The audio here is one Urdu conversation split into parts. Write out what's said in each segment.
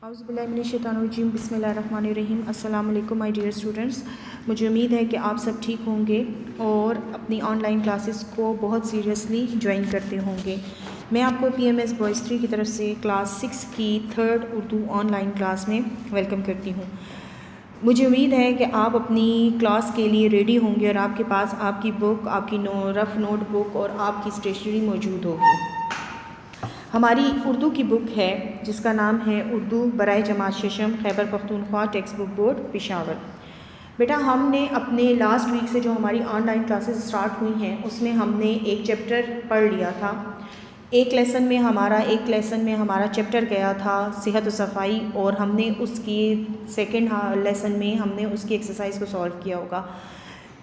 اعوذ باللہ من الشیطان الرجیم، بسم اللہ الرحمن الرحیم۔ السلام علیکم مائی ڈیئر اسٹوڈنٹس، مجھے امید ہے کہ آپ سب ٹھیک ہوں گے اور اپنی آن لائن کلاسز کو بہت سیریسلی جوائن کرتے ہوں گے۔ میں آپ کو پی ایم ایس بوائز 3 کی طرف سے کلاس 6 کی 3rd Urdu on line class میں ویلکم کرتی ہوں۔ مجھے امید ہے کہ آپ اپنی کلاس کے لیے ریڈی ہوں گے اور آپ کے پاس آپ کی بک، آپ کی رف نوٹ بک اور آپ کی اسٹیشنری موجود ہوگی۔ ہماری اردو کی بک ہے جس کا نام ہے اردو برائے جماعت ششم، Khyber Pakhtunkhwa textbook board, Peshawar. بیٹا ہم نے اپنے لاسٹ ویک سے جو ہماری آن لائن کلاسز اسٹارٹ ہوئی ہیں اس میں ہم نے ایک چیپٹر پڑھ لیا تھا۔ ایک لیسن میں ہمارا چیپٹر گیا تھا صحت و صفائی، اور ہم نے اس کی سیکنڈ لیسن میں ہم نے اس کی ایکسرسائز کو سالو کیا ہوگا۔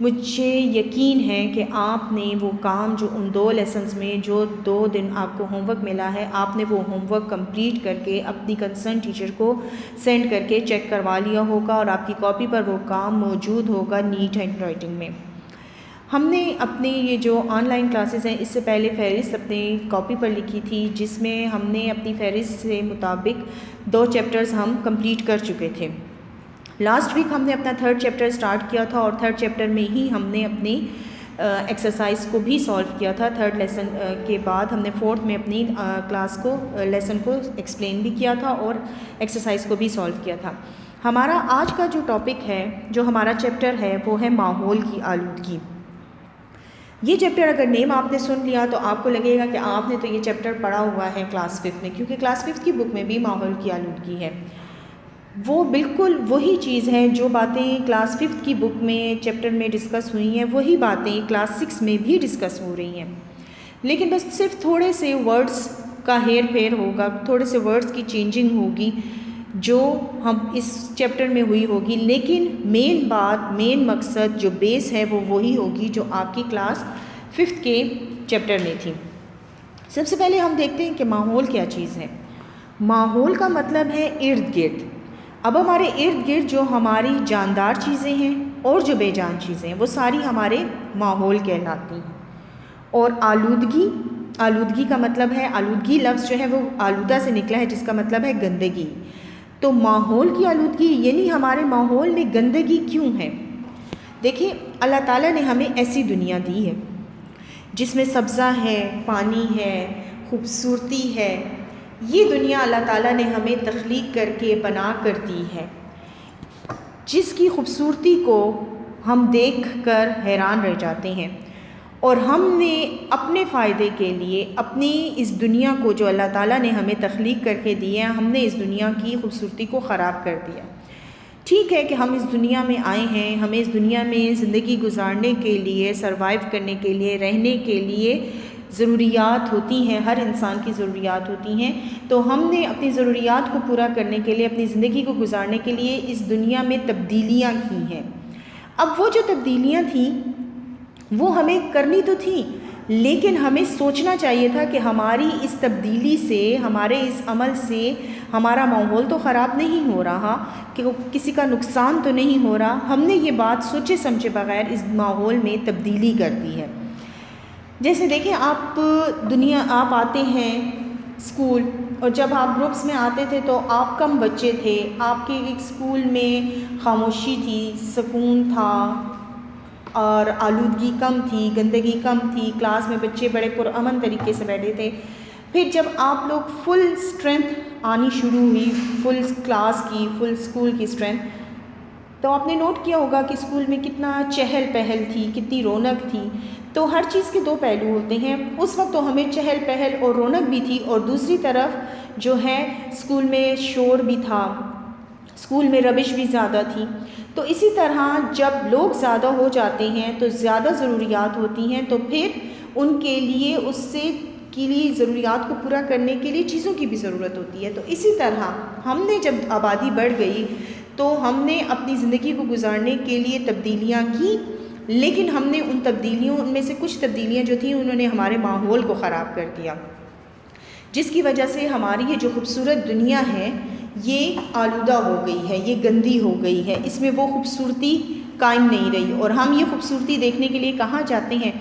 مجھے یقین ہے کہ آپ نے وہ کام جو ان 2 لیسنز میں جو 2 دن آپ کو ہوم ورک ملا ہے، آپ نے وہ ہوم ورک کمپلیٹ کر کے اپنی کنسرن ٹیچر کو سینڈ کر کے چیک کروا لیا ہوگا اور آپ کی کاپی پر وہ کام موجود ہوگا نیٹ ہینڈ رائٹنگ میں۔ ہم نے اپنے یہ جو آن لائن کلاسز ہیں اس سے پہلے فہرست اپنے کاپی پر لکھی تھی، جس میں ہم نے اپنی فہرست سے مطابق 2 چیپٹرز ہم کمپلیٹ کر چکے تھے۔ لاسٹ ویک ہم نے اپنا 3rd چیپٹر اسٹارٹ کیا تھا اور 3rd چیپٹر میں ہی ہم نے اپنی ایکسرسائز کو بھی سالو کیا تھا۔ 3rd لیسن کے بعد ہم نے 4th میں اپنی کلاس کو لیسن کو ایکسپلین بھی کیا تھا اور ایکسرسائز کو بھی سالو کیا تھا۔ ہمارا آج کا جو ٹاپک ہے، جو ہمارا چیپٹر ہے، وہ ہے ماحول کی آلودگی۔ یہ چیپٹر اگر نیم آپ نے سن لیا تو آپ کو لگے گا کہ آپ نے تو یہ چیپٹر پڑھا ہوا ہے کلاس 5 میں، کیونکہ کلاس 5 کی بک میں بھی ماحول کی آلودگی ہے۔ وہ بالکل وہی چیز ہے جو باتیں کلاس 5 کی بک میں چیپٹر میں ڈسکس ہوئی ہیں، وہی باتیں کلاس 6 میں بھی ڈسکس ہو رہی ہیں، لیکن بس صرف تھوڑے سے ورڈز کا ہیر پھیر ہوگا، تھوڑے سے ورڈز کی چینجنگ ہوگی جو ہم اس چیپٹر میں ہوئی ہوگی، لیکن مین مقصد جو بیس ہے وہ وہی ہوگی جو آپ کی کلاس 5 کے چیپٹر میں تھی۔ سب سے پہلے ہم دیکھتے ہیں کہ ماحول کیا چیز ہے۔ ماحول کا مطلب ہے ارد گرد۔ اب ہمارے ارد گرد جو ہماری جاندار چیزیں ہیں اور جو بے جان چیزیں ہیں وہ ساری ہمارے ماحول کہلاتی ہیں۔ اور آلودگی کا مطلب ہے، آلودگی لفظ جو ہے وہ آلودہ سے نکلا ہے جس کا مطلب ہے گندگی۔ تو ماحول کی آلودگی یعنی ہمارے ماحول میں گندگی کیوں ہے؟ دیکھیں، اللہ تعالیٰ نے ہمیں ایسی دنیا دی ہے جس میں سبزہ ہے، پانی ہے، خوبصورتی ہے۔ یہ دنیا اللہ تعالیٰ نے ہمیں تخلیق کر کے بنا کر دی ہے، جس کی خوبصورتی کو ہم دیکھ کر حیران رہ جاتے ہیں، اور ہم نے اپنے فائدے کے لیے اپنی اس دنیا کو جو اللہ تعالیٰ نے ہمیں تخلیق کر کے دی ہے، ہم نے اس دنیا کی خوبصورتی کو خراب کر دیا۔ ٹھیک ہے کہ ہم اس دنیا میں آئے ہیں، ہمیں اس دنیا میں زندگی گزارنے کے لیے، سروائیو کرنے کے لیے، رہنے کے لیے ضروریات ہوتی ہیں، ہر انسان کی ضروریات ہوتی ہیں، تو ہم نے اپنی ضروریات کو پورا کرنے کے لیے، اپنی زندگی کو گزارنے کے لیے اس دنیا میں تبدیلیاں کی ہیں۔ اب وہ جو تبدیلیاں تھیں وہ ہمیں کرنی تو تھیں، لیکن ہمیں سوچنا چاہیے تھا کہ ہماری اس تبدیلی سے، ہمارے اس عمل سے ہمارا ماحول تو خراب نہیں ہو رہا، کہ کسی کا نقصان تو نہیں ہو رہا۔ ہم نے یہ بات سوچے سمجھے بغیر اس ماحول میں تبدیلی کر دی ہے۔ جیسے دیکھیں، آپ آتے ہیں اسکول، اور جب آپ گروپس میں آتے تھے تو آپ کم بچے تھے، آپ کے اسکول میں خاموشی تھی، سکون تھا، اور آلودگی کم تھی، گندگی کم تھی، کلاس میں بچے بڑے پرامن طریقے سے بیٹھے تھے۔ پھر جب آپ لوگ فل اسٹرینتھ آنی شروع ہوئی، فل کلاس کی، فل اسکول کی اسٹرینتھ، تو آپ نے نوٹ کیا ہوگا کہ اسکول میں کتنا چہل پہل تھی، کتنی رونق تھی۔ تو ہر چیز کے 2 پہلو ہوتے ہیں۔ اس وقت تو ہمیں چہل پہل اور رونق بھی تھی، اور دوسری طرف جو ہے اسکول میں شور بھی تھا، اسکول میں ربش بھی زیادہ تھی۔ تو اسی طرح جب لوگ زیادہ ہو جاتے ہیں تو زیادہ ضروریات ہوتی ہیں، تو پھر ان کے لیے ضروریات کو پورا کرنے کے لیے چیزوں کی بھی ضرورت ہوتی ہے۔ تو اسی طرح ہم نے جب آبادی بڑھ گئی تو ہم نے اپنی زندگی کو گزارنے کے لیے تبدیلیاں کی، لیکن ہم نے ان میں سے کچھ تبدیلیاں جو تھیں انہوں نے ہمارے ماحول کو خراب کر دیا، جس کی وجہ سے ہماری یہ جو خوبصورت دنیا ہے یہ آلودہ ہو گئی ہے، یہ گندی ہو گئی ہے، اس میں وہ خوبصورتی قائم نہیں رہی۔ اور ہم یہ خوبصورتی دیکھنے کے لیے کہاں جاتے ہیں؟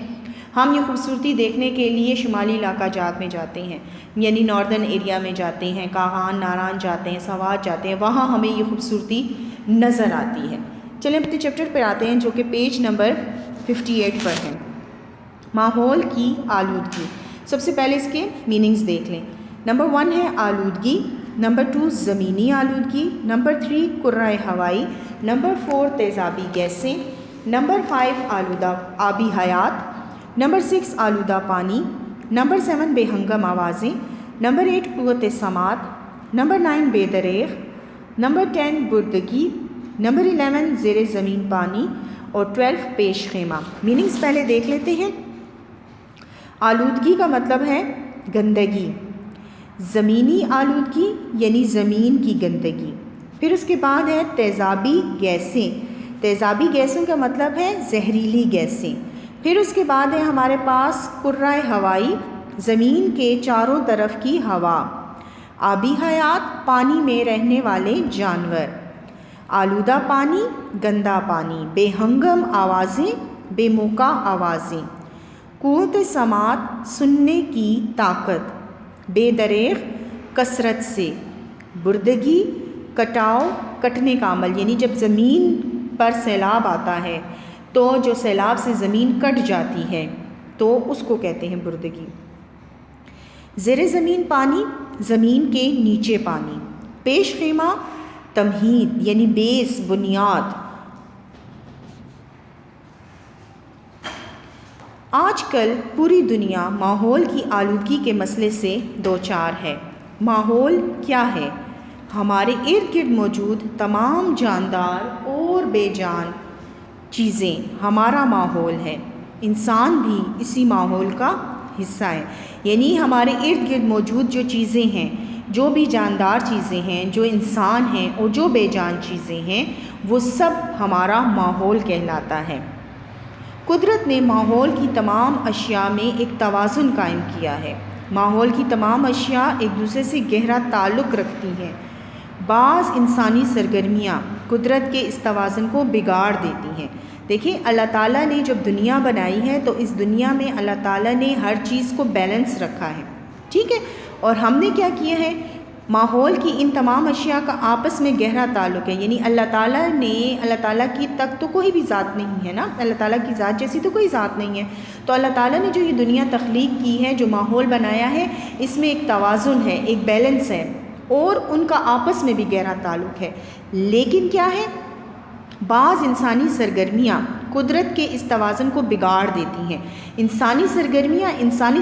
ہم یہ خوبصورتی دیکھنے کے لیے شمالی علاقہ جات میں جاتے ہیں، یعنی ناردرن ایریا میں جاتے ہیں، کاغان، ناران جاتے ہیں، سوات جاتے ہیں، وہاں ہمیں یہ خوبصورتی نظر آتی ہے۔ چلیں اپنے چیپٹر پر آتے ہیں جو کہ پیج نمبر 58 پر ہے، ماحول کی آلودگی۔ سب سے پہلے اس کے میننگز دیکھ لیں۔ نمبر 1 ہے آلودگی، نمبر 2 زمینی آلودگی، نمبر 3 کرۂ ہوائی، نمبر 4 تیزابی گیسیں، نمبر 5 آلودہ آبی حیات، نمبر 6 آلودہ پانی، نمبر 7 بے ہنگم آوازیں، نمبر 8 قوت سماعت، نمبر 9 بے دریغ، نمبر 10 بردگی، نمبر 11 زیر زمین پانی، اور 12 پیش خیمہ۔ میننگز پہلے دیکھ لیتے ہیں۔ آلودگی کا مطلب ہے گندگی، زمینی آلودگی یعنی زمین کی گندگی، پھر اس کے بعد ہے تیزابی گیسیں، تیزابی گیسوں کا مطلب ہے زہریلی گیسیں، پھر اس کے بعد ہے ہمارے پاس کرۂ ہوائی، زمین کے چاروں طرف کی ہوا، آبی حیات پانی میں رہنے والے جانور، آلودہ پانی گندا پانی، بے ہنگم آوازیں بے موقع آوازیں، قوت سماعت سننے کی طاقت، بے دریغ کثرت سے، بردگی کٹاؤ کٹنے کا عمل، یعنی جب زمین پر سیلاب آتا ہے تو جو سیلاب سے زمین کٹ جاتی ہے تو اس کو کہتے ہیں بردگی، زیر زمین پانی زمین کے نیچے پانی، پیش خیمہ تمہید یعنی بیس بنیاد۔ آج کل پوری دنیا ماحول کی آلودگی کے مسئلے سے دوچار ہے۔ ماحول کیا ہے؟ ہمارے ارد گرد موجود تمام جاندار اور بے جان چیزیں ہمارا ماحول ہے، انسان بھی اسی ماحول کا حصہ ہے، یعنی ہمارے ارد گرد موجود جو چیزیں ہیں، جو بھی جاندار چیزیں ہیں، جو انسان ہیں اور جو بے جان چیزیں ہیں، وہ سب ہمارا ماحول کہلاتا ہے۔ قدرت نے ماحول کی تمام اشیاء میں ایک توازن قائم کیا ہے۔ ماحول کی تمام اشیاء ایک دوسرے سے گہرا تعلق رکھتی ہیں۔ بعض انسانی سرگرمیاں قدرت کے اس توازن کو بگاڑ دیتی ہیں۔ دیکھیں اللہ تعالیٰ نے جب دنیا بنائی ہے تو اس دنیا میں اللہ تعالیٰ نے ہر چیز کو بیلنس رکھا ہے، ٹھیک ہے، اور ہم نے کیا کیا ہے، ماحول کی ان تمام اشیاء کا آپس میں گہرا تعلق ہے، یعنی اللہ تعالیٰ کی تک تو کوئی بھی ذات نہیں ہے نا، اللہ تعالیٰ کی ذات جیسی تو کوئی ذات نہیں ہے، تو اللہ تعالیٰ نے جو یہ دنیا تخلیق کی ہے، جو ماحول بنایا ہے، اس میں ایک توازن ہے، ایک بیلنس ہے، اور ان کا آپس میں بھی گہرا تعلق ہے۔ لیکن کیا ہے، بعض انسانی سرگرمیاں قدرت کے اس توازن کو بگاڑ دیتی ہیں۔ انسانی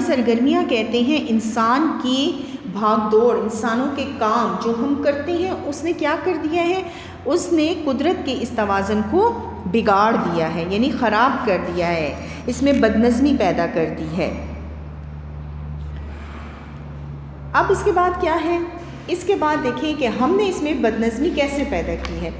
سرگرمیاں کہتے ہیں انسان کی بھاگ دوڑ، انسانوں کے کام جو ہم کرتے ہیں، اس نے کیا کر دیا ہے، اس نے قدرت کے اس توازن کو بگاڑ دیا ہے، یعنی خراب کر دیا ہے، اس میں بدنظمی پیدا کر دی ہے۔ اب اس کے بعد کیا ہے، اس کے بعد دیکھیں کہ ہم نے اس میں بدنظمی کیسے پیدا کی ہے۔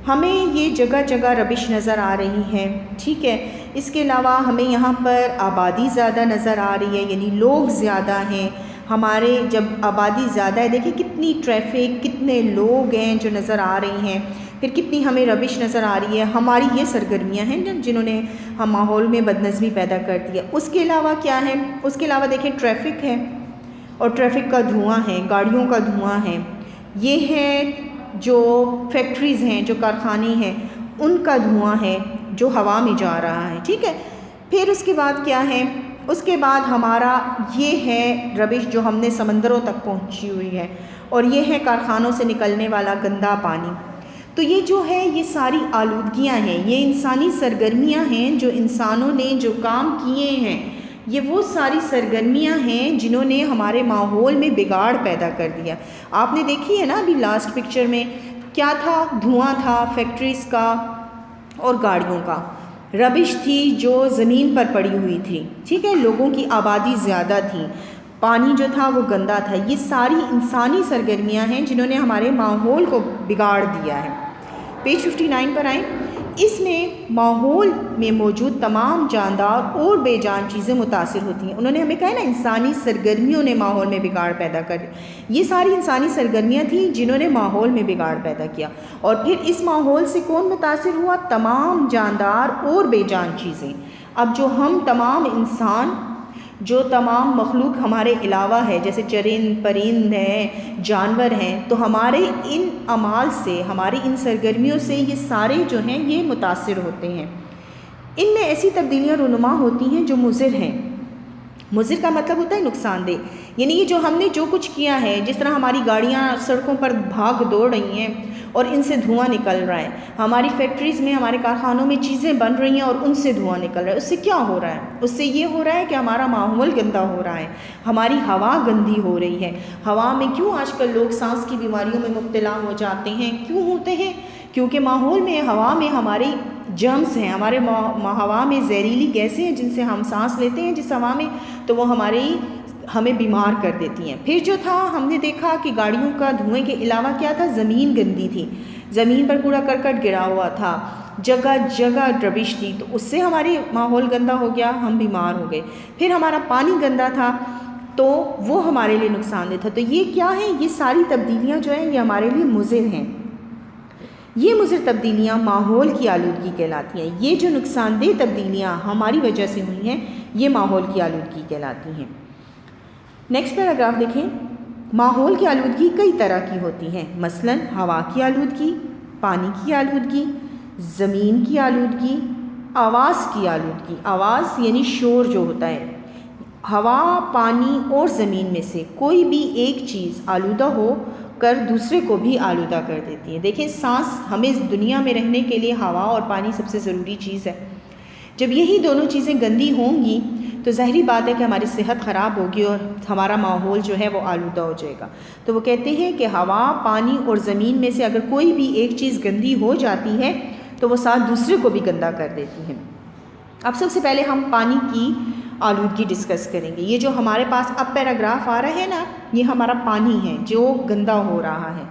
ہمیں یہ جگہ جگہ ربش نظر آ رہی ہے، ٹھیک ہے، اس کے علاوہ ہمیں یہاں پر آبادی زیادہ نظر آ رہی ہے، یعنی لوگ زیادہ ہیں ہمارے، جب آبادی زیادہ ہے دیکھیں کتنی ٹریفک، کتنے لوگ ہیں جو نظر آ رہی ہیں، پھر کتنی ہمیں ربش نظر آ رہی ہے، ہماری یہ سرگرمیاں ہیں جنہوں نے ہم ماحول میں بدنظمی پیدا کر دی ہے۔ اس کے علاوہ کیا ہے، اس کے علاوہ دیکھیں ٹریفک ہے، اور ٹریفک کا دھواں ہے، گاڑیوں کا دھواں ہے، یہ ہے جو فیکٹریز ہیں، جو کارخانے ہیں، ان کا دھواں ہے جو ہوا میں جا رہا ہے، ٹھیک ہے۔ پھر اس کے بعد کیا ہے، اس کے بعد ہمارا یہ ہے ربش جو ہم نے سمندروں تک پہنچی ہوئی ہے، اور یہ ہے کارخانوں سے نکلنے والا گندا پانی۔ تو یہ جو ہے یہ ساری آلودگیاں ہیں، یہ انسانی سرگرمیاں ہیں جو انسانوں نے جو کام کیے ہیں، یہ وہ ساری سرگرمیاں ہیں جنہوں نے ہمارے ماحول میں بگاڑ پیدا کر دیا۔ آپ نے دیکھی ہے نا ابھی لاسٹ پکچر میں کیا تھا، دھواں تھا فیکٹریز کا اور گاڑیوں کا، ربش تھی جو زمین پر پڑی ہوئی تھی، ٹھیک ہے، لوگوں کی آبادی زیادہ تھی، پانی جو تھا وہ گندا تھا۔ یہ ساری انسانی سرگرمیاں ہیں جنہوں نے ہمارے ماحول کو بگاڑ دیا ہے۔ پیج 59 پر آئیں۔ اس میں ماحول میں موجود تمام جاندار اور بے جان چیزیں متاثر ہوتی ہیں۔ انہوں نے ہمیں کہا ہے نا انسانی سرگرمیوں نے ماحول میں بگاڑ پیدا کر دیا، یہ ساری انسانی سرگرمیاں تھیں جنہوں نے ماحول میں بگاڑ پیدا کیا، اور پھر اس ماحول سے کون متاثر ہوا، تمام جاندار اور بے جان چیزیں۔ اب جو ہم تمام انسان، جو تمام مخلوق ہمارے علاوہ ہے، جیسے چرند پرند ہیں، جانور ہیں، تو ہمارے ان اعمال سے، ہماری ان سرگرمیوں سے یہ سارے جو ہیں یہ متاثر ہوتے ہیں۔ ان میں ایسی تبدیلیاں رونما ہوتی ہیں جو مضر ہیں۔ مضر کا مطلب ہوتا ہے نقصان دہ، یعنی یہ جو ہم نے جو کچھ کیا ہے، جس طرح ہماری گاڑیاں سڑکوں پر بھاگ دوڑ رہی ہیں اور ان سے دھواں نکل رہا ہے، ہماری فیکٹریز میں، ہمارے کارخانوں میں چیزیں بن رہی ہیں اور ان سے دھواں نکل رہا ہے، اس سے کیا ہو رہا ہے؟ اس سے یہ ہو رہا ہے کہ ہمارا ماحول گندا ہو رہا ہے، ہماری ہوا گندی ہو رہی ہے۔ ہوا میں کیوں آج کل لوگ سانس کی بیماریوں میں مبتلا ہو جاتے ہیں؟ کیوں ہوتے ہیں؟ کیونکہ ماحول میں، ہوا میں ہماری جرمز ہیں، ہمارے ہوا میں زہریلی گیسیں ہیں جن سے ہم سانس لیتے ہیں جس ہوا میں، تو وہ ہمیں بیمار کر دیتی ہیں۔ پھر جو تھا، ہم نے دیکھا کہ گاڑیوں کا دھوئیں کے علاوہ کیا تھا؟ زمین گندی تھی، زمین پر کوڑا کرکٹ گرا ہوا تھا، جگہ جگہ ربش تھی، تو اس سے ہماری ماحول گندا ہو گیا، ہم بیمار ہو گئے۔ پھر ہمارا پانی گندا تھا تو وہ ہمارے لیے نقصان دہ تھا۔ تو یہ کیا ہے؟ یہ ساری تبدیلیاں جو ہیں یہ ہمارے لیے مضر ہیں۔ یہ مضر تبدیلیاں ماحول کی آلودگی کہلاتی ہیں۔ یہ جو نقصان دہ تبدیلیاں ہماری وجہ سے ہوئی ہیں یہ ماحول کی آلودگی کہلاتی ہیں۔ نیکسٹ پیراگراف دیکھیں۔ ماحول کی آلودگی کئی طرح کی ہوتی ہیں، مثلاً ہوا کی آلودگی، پانی کی آلودگی، زمین کی آلودگی، آواز کی آلودگی۔ آواز یعنی شور جو ہوتا ہے۔ ہوا، پانی اور زمین میں سے کوئی بھی ایک چیز آلودہ ہو کر دوسرے کو بھی آلودہ کر دیتی ہے۔ دیکھیں، سانس، ہمیں اس دنیا میں رہنے کے لیے ہوا اور پانی سب سے ضروری چیز ہے۔ جب یہی دونوں چیزیں گندی ہوں گی تو ظاہری بات ہے کہ ہماری صحت خراب ہوگی اور ہمارا ماحول جو ہے وہ آلودہ ہو جائے گا۔ تو وہ کہتے ہیں کہ ہوا، پانی اور زمین میں سے اگر کوئی بھی ایک چیز گندی ہو جاتی ہے تو وہ ساتھ دوسرے کو بھی گندا کر دیتی ہے۔ اب سب سے پہلے ہم پانی کی آلودگی ڈسکس کریں گے۔ یہ جو ہمارے پاس اب پیراگراف آ رہا ہے نا، یہ ہمارا پانی ہے جو گندا ہو رہا ہے۔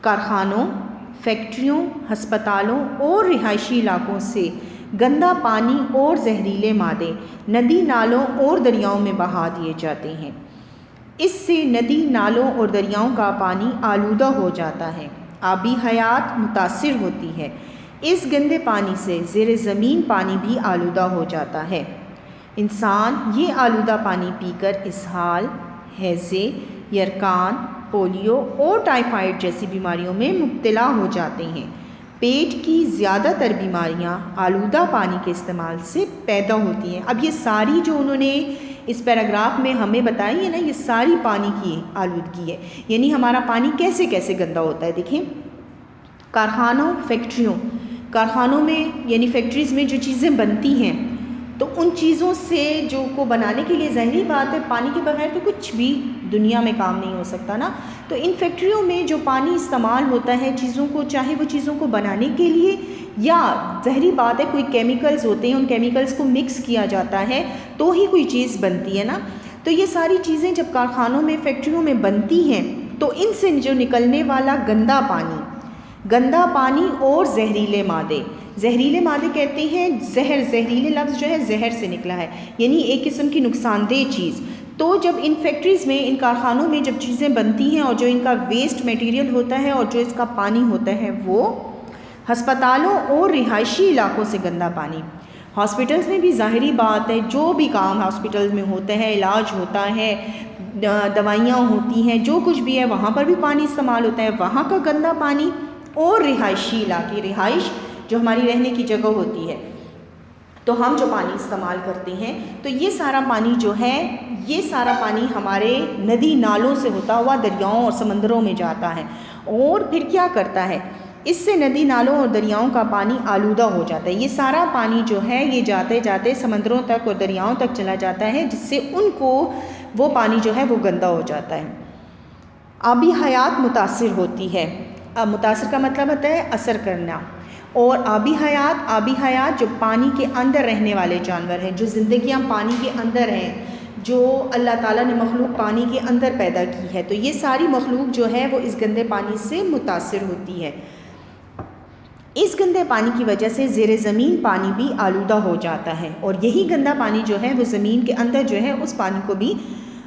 کارخانوں، فیکٹریوں، ہسپتالوں اور رہائشی علاقوں سے گندا پانی اور زہریلے مادے ندی، نالوں اور دریاؤں میں بہا دیے جاتے ہیں۔ اس سے ندی، نالوں اور دریاؤں کا پانی آلودہ ہو جاتا ہے، آبی حیات متاثر ہوتی ہے۔ اس گندے پانی سے زیر زمین پانی بھی آلودہ ہو جاتا ہے۔ انسان یہ آلودہ پانی پی کر اسہال، ہیضے، یرقان، پولیو اور ٹائیفائڈ جیسی بیماریوں میں مبتلا ہو جاتے ہیں۔ پیٹ کی زیادہ تر بیماریاں آلودہ پانی کے استعمال سے پیدا ہوتی ہیں۔ اب یہ ساری جو انہوں نے اس پیراگراف میں ہمیں بتائی ہے نا، یہ ساری پانی کی آلودگی ہے، یعنی ہمارا پانی کیسے کیسے گندا ہوتا ہے۔ دیکھیں، کارخانوں، فیکٹریوں، کارخانوں میں یعنی فیکٹریز میں جو چیزیں بنتی ہیں تو ان چیزوں سے جو کو بنانے کے لیے ظاہری بات ہے پانی کے بغیر تو کچھ بھی دنیا میں کام نہیں ہو سکتا نا۔ تو ان فیکٹریوں میں جو پانی استعمال ہوتا ہے چیزوں کو، چاہے وہ چیزوں کو بنانے کے لیے یا ظاہری بات ہے کوئی کیمیکلز ہوتے ہیں، ان کیمیکلز کو مکس کیا جاتا ہے تو ہی کوئی چیز بنتی ہے نا۔ تو یہ ساری چیزیں جب کارخانوں میں، فیکٹریوں میں بنتی ہیں تو ان سے جو نکلنے والا گندا پانی اور زہریلے مادے، زہریلے مادے کہتے ہیں زہر، زہریلے لفظ جو ہے زہر سے نکلا ہے، یعنی ایک قسم کی نقصان دہ چیز۔ تو جب ان فیکٹریز میں، ان کارخانوں میں جب چیزیں بنتی ہیں اور جو ان کا ویسٹ میٹیریل ہوتا ہے اور جو اس کا پانی ہوتا ہے وہ ہسپتالوں اور رہائشی علاقوں سے گندا پانی، ہاسپٹلز میں بھی ظاہری بات ہے جو بھی کام ہاسپٹلز میں ہوتے ہیں، علاج ہوتا ہے، دوائیاں ہوتی ہیں، جو کچھ بھی ہے وہاں پر بھی پانی استعمال ہوتا ہے، وہاں کا گندا پانی، اور رہائشی علاقے، رہائش جو ہماری رہنے کی جگہ ہوتی ہے، تو ہم جو پانی استعمال کرتے ہیں تو یہ سارا پانی جو ہے، یہ سارا پانی ہمارے ندی نالوں سے ہوتا ہوا دریاؤں اور سمندروں میں جاتا ہے، اور پھر کیا کرتا ہے، اس سے ندی نالوں اور دریاؤں کا پانی آلودہ ہو جاتا ہے۔ یہ سارا پانی جو ہے یہ جاتے جاتے سمندروں تک اور دریاؤں تک چلا جاتا ہے، جس سے ان کو وہ پانی جو ہے وہ گندا ہو جاتا ہے۔ آبی حیات متاثر ہوتی ہے۔ اب متاثر کا مطلب ہوتا ہے اثر کرنا، اور آبی حیات جو پانی کے اندر رہنے والے جانور ہیں، جو زندگیاں پانی کے اندر ہیں، جو اللہ تعالیٰ نے مخلوق پانی کے اندر پیدا کی ہے، تو یہ ساری مخلوق جو ہے وہ اس گندے پانی سے متاثر ہوتی ہے۔ اس گندے پانی کی وجہ سے زیر زمین پانی بھی آلودہ ہو جاتا ہے، اور یہی گندا پانی جو ہے وہ زمین کے اندر جو ہے اس پانی کو بھی